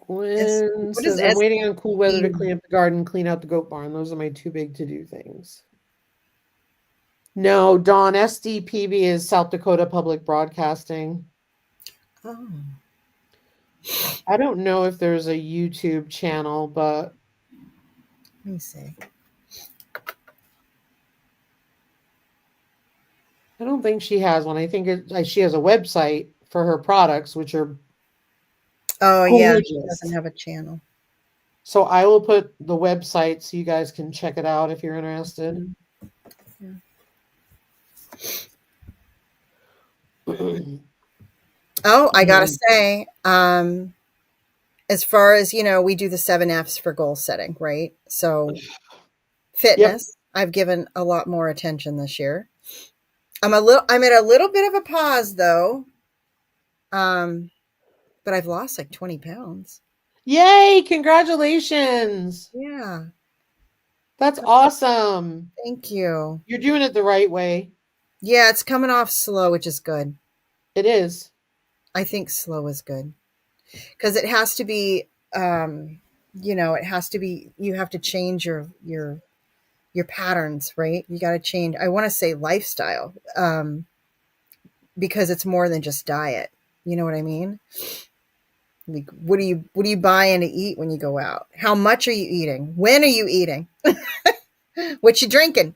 Gwen What is says, I'm waiting on cool weather to SDE? clean up the garden, clean out the goat barn. Those are my two big to do things. No, Dawn, SDPB is South Dakota Public Broadcasting. Oh, I don't know if there's a YouTube channel, but let me see. I don't think she has one. I think she has a website for her products, which are Oh, yeah. She doesn't gorgeous. have a channel. So I will put the website so you guys can check it out if you're interested. Mhm. Yeah. Oh, I gotta say, as far as we do the 7 F's for goal setting, right? So Yep. fitness, I've given a lot more attention this year. I'm at a little bit of a pause though. Um, but I've lost like 20 pounds. Yay, congratulations. Yeah. That's awesome. Thank you. You're doing it the right way. Yeah, it's coming off slow, which is good. It is. I think slow is good because it has to be, it has to be, you have to change your patterns, right? You got to change. I want to say lifestyle, because it's more than just diet. You know what I mean? Like, what are you buying to eat when you go out? How much are you eating? When are you eating? What you drinking?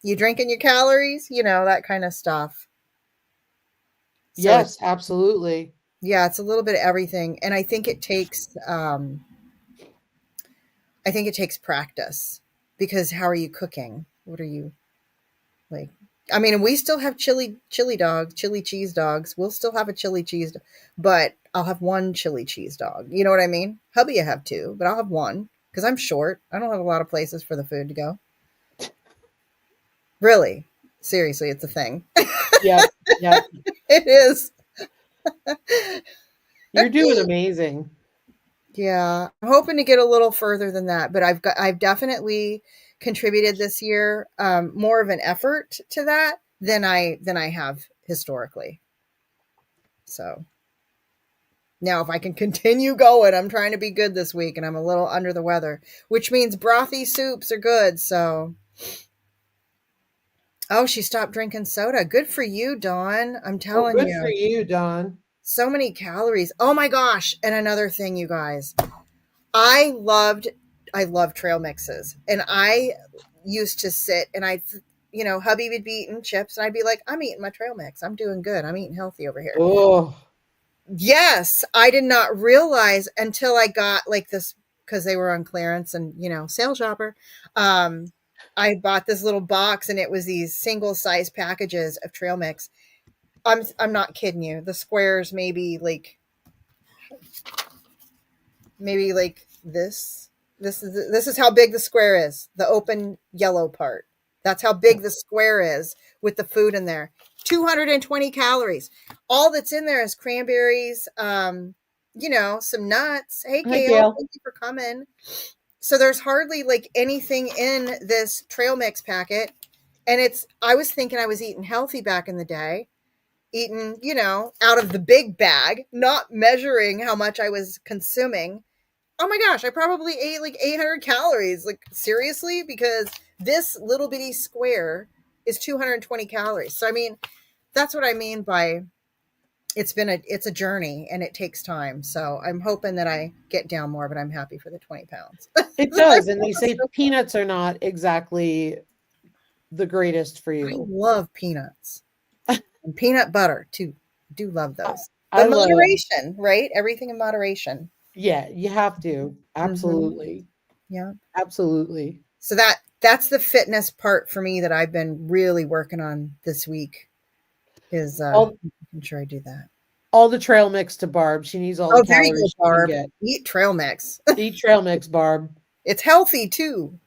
You drinking your calories? That kind of stuff. So Yes, absolutely. yeah, it's a little bit of everything, and I think it takes practice because how are you cooking? What are you like? I mean, we still have chili cheese dogs. We'll still have a chili cheese, but I'll have one chili cheese dog. You know what I mean? Hubby, I have two, but I'll have one because I'm short. I don't have a lot of places for the food to go. Really, seriously, it's a thing. Yep. Yep. It is. You're doing amazing. Yeah, I'm hoping to get a little further than that, but I've definitely contributed this year, more of an effort to that than I have historically. So now, if I can continue going, I'm trying to be good this week, and I'm a little under the weather, which means brothy soups are good. So, oh, she stopped drinking soda. Good for you, Dawn. I'm Oh, telling good for you, you, Don. so many calories. Oh my gosh! And another thing, you guys, I loved I love trail mixes, and I used to sit and hubby would be eating chips, and I'd be like, I'm eating my trail mix. I'm doing good. I'm eating healthy over here. Oh, Yes, I did not realize until I got like this, because they were on clearance and sale shopper. Um, I bought this little box, and it was these single size packages of trail mix. I'm not kidding you. The squares maybe like this. This is how big the square is. The open yellow part. That's how big the square is with the food in there. 220 calories. All that's in there is cranberries, some nuts. Hey, hi, Gail, Gail. thank you for coming. So there's hardly like anything in this trail mix packet. And I was thinking I was eating healthy back in the day, eating, out of the big bag, not measuring how much I was consuming. Oh my gosh, I probably ate like 800 calories. Like, seriously? Because this little bitty square is 220 calories. So, I mean, that's what I mean by it's a journey, and it takes time. So I'm hoping that I get down more, but I'm happy for the 20 pounds. It does. And they say peanuts are not exactly the greatest for I you. love peanuts and peanut butter too. I do love those. I But love, moderation, right? Everything in moderation. yeah, you have to. Mhm. Absolutely. Yeah. Absolutely. So that's the fitness part for me that I've been really working on this week, is All making sure I do that. all the trail mix to Barb. She needs all the Oh, there you go, calories she can Barb. get. Eat trail mix. Eat trail mix, Barb. It's healthy too.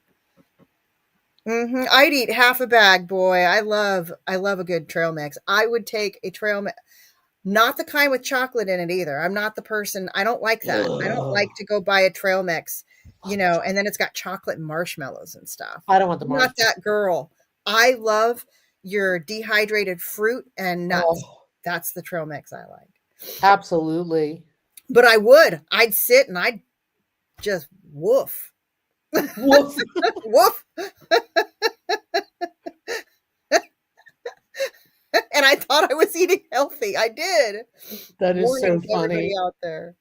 I'd eat half a bag, boy. I love a good trail mix. I would take a trail mix, not the kind with chocolate in it either. I'm not the person. I don't like that. I don't Ugh. like to go buy a trail mix, and then it's got chocolate and marshmallows and stuff. I don't want the I'm not marshmallow. that girl. I love your dehydrated fruit and nuts. Oh, That's the trail mix I like. absolutely. But I'd sit and I'd just woof, Woof. woof. And I thought I was eating healthy. I did. That is so Warning to everybody funny. out there.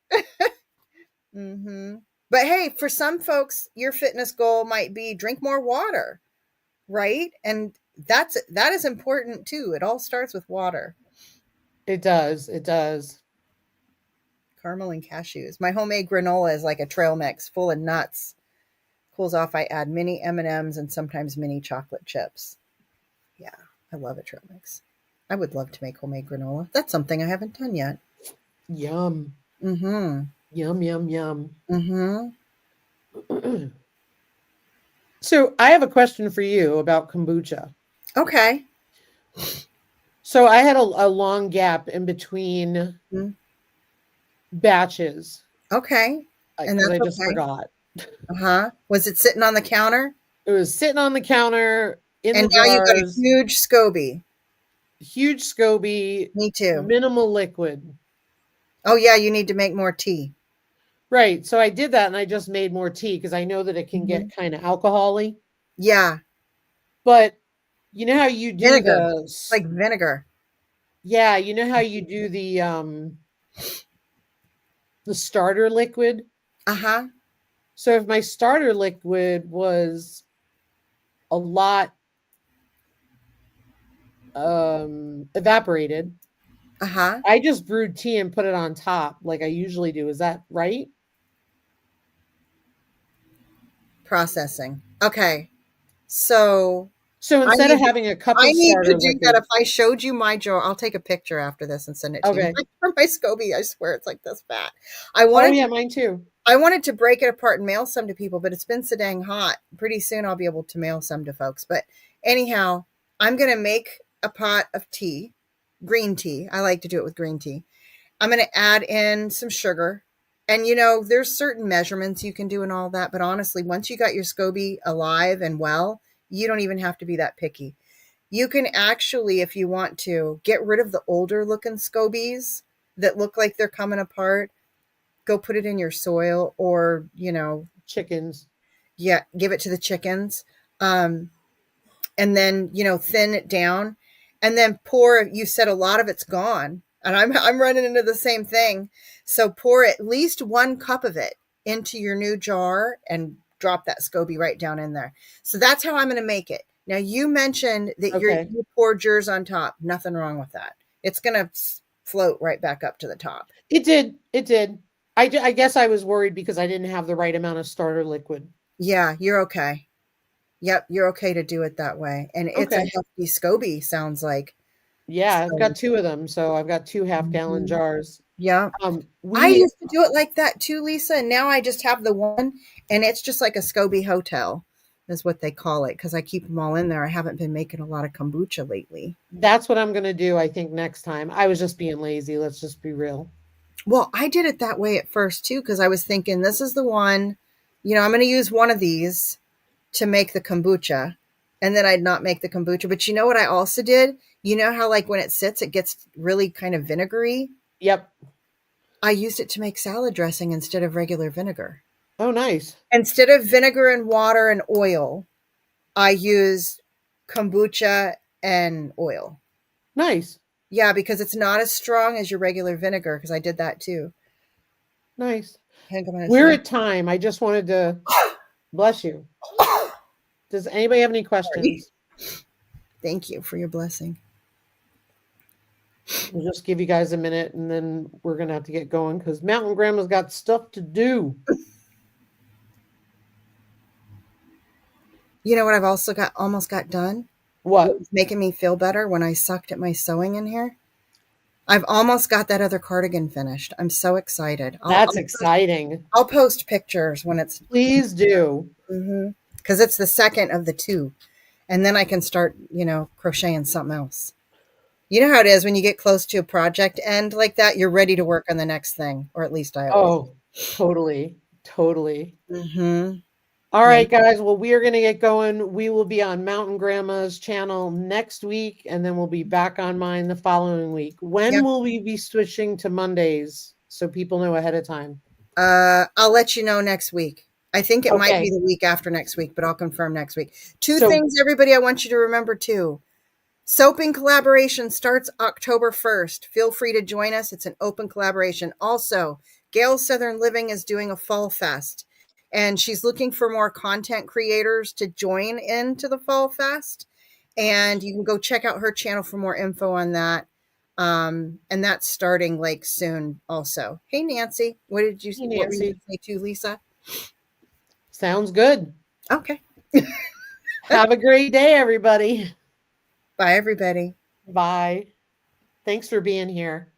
But hey, for some folks, your fitness goal might be drink more water, right? And that is important too. It all starts with water. It does. It does. Caramel and cashews. My homemade granola is like a trail mix full of nuts. Cools off, I add mini M&Ms and sometimes mini chocolate chips. Yeah, I love a trail mix. I would love to make homemade granola. That's something I haven't done yet. Yum. Mm-hmm. Yum, yum, yum. Mm-hmm. So I have a question for you about kombucha. Okay. So I had a long gap in between Mm. batches Okay. And because that's I just okay. forgot. Uh-huh. Was it sitting on the counter? It was sitting on the counter in the And now you've got a jars, huge SCOBY. huge SCOBY, Me too. minimal liquid. Oh yeah, you need to make more tea. Right. So I did that and I just made more tea because I know that it can Mhm. get kind of alcohol-y. Yeah. But you know how you do Vinegar. Like vinegar. yeah, you know how you do the starter liquid? Uh-huh. So if my starter liquid was a lot evaporated, Uh-huh. I just brewed tea and put it on top like I usually do. Is that right? Processing. Okay. So So I instead of need having a cup I of need to starter do that. liquid, If I showed you my jar, I'll take a picture after this and send it to you. okay. For my SCOBY, I swear it's like this fat. I Oh wanted yeah, mine too. I wanted to break it apart and mail some to people, but it's been so dang hot. Pretty soon I'll be able to mail some to folks. But anyhow, I'm going to make a pot of tea, green tea. I like to do it with green tea. I'm going to add in some sugar. And there's certain measurements you can do and all that. But honestly, once you got your SCOBY alive and well, you don't even have to be that picky. You can actually, if you want to, get rid of the older looking SCOBYs that look like they're coming apart. Go put it in your soil, or Chickens. yeah, give it to the chickens. um and then thin it down, and then pour. You said a lot of it's gone, and I'm running into the same thing. So pour at least 1 cup of it into your new jar and drop that SCOBY right down in there. So that's how I'm going to make it. Now you mentioned that Okay. you poured yours on top. Nothing wrong with that. It's gonna float right back up to the top. It did. It did. I guess I was worried because I didn't have the right amount of starter liquid. Yeah, you're okay. Yep, you're okay to do it that way. And it's a Okay. hefty SCOBY, sounds like. Yeah, I've So, got two of them, so I've got two half-gallon mhm. jars. Yeah. I We used to do it like that too, Lisa, and now I just have the one, and it's just like a SCOBY hotel, is what they call it, because I keep them all in there. I haven't been making a lot of kombucha lately. That's what I'm gonna do, I think, next time. I was just being lazy. Let's just be real. Well, I did it that way at first too, because I was thinking this is the one, I'm going to use one of these to make the kombucha, and then I'd not make the kombucha. But you know what I also did? You know how like when it sits, it gets really kind of vinegary. Yep. I used it to make salad dressing instead of regular vinegar. Oh, nice. Instead of vinegar and water and oil, I used kombucha and oil. Nice. Yeah, because it's not as strong as your regular vinegar, because I did that too. Nice. Hang on a We're second. at time. I just wanted to bless you. Does anybody have any Sorry. questions? Thank you for your blessing. We'll just give you guys a minute and then we're gonna have to get going because Mountain Grandma's got stuff to do. You know what I've also got almost got done? What What? was making me feel better when I sucked at my sewing in here? I've almost got that other cardigan finished. I'm so excited. That's exciting. I'll post pictures when it's Please do. because it's the second of the two, and then I can start, crocheting something else. You know how it is when you get close to a project end like that, you're ready to work on the next thing, or at least I always. Oh, totally. Totally. Mm-hmm. All Yeah. right, guys. Well, we are going to get going. We will be on Mountain Grandma's channel next week, and then we'll be back on mine the following week. When Yep. will we be switching to Mondays so people know ahead of time? I'll let you know next week. I think it might be Okay. the week after next week, but I'll confirm next week. Two So, things, everybody, I want you to remember too. Soaping Collaboration starts October 1st. Feel free to join us. It's an open collaboration. Also, Gail Southern Living is doing a fall fest, and she's looking for more content creators to join into the fall fest. And you can go check out her channel for more info on that. And that's starting like soon also. Hey, Nancy, hey, what were you going Nancy, to say to Lisa? sounds good. Okay. Have a great day, everybody. Bye, everybody. Bye. Thanks for being here.